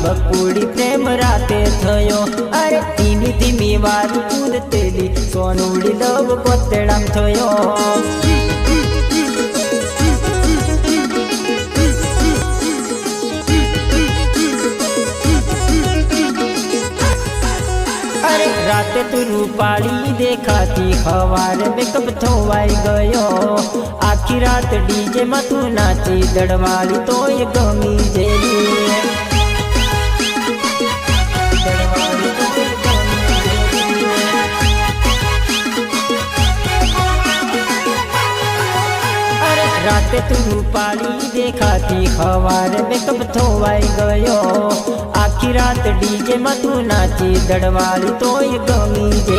બકુડી પ્રેમ રાતે થયો અરે ધીમી ધીમી વારું કૂદતેલી સોનુડી લવ કોતેડામ થયો राते तू रूपाली देखाती हवार में कब थोवाई गयो आखी रात डीजे में तू नाची दड़वाली तो ये गमी जेली राते तू रूपाली देखाती हवार में कब थोवाई गयो आखी रात डीजे में तू नाची दड़वाली तो ये गमी जे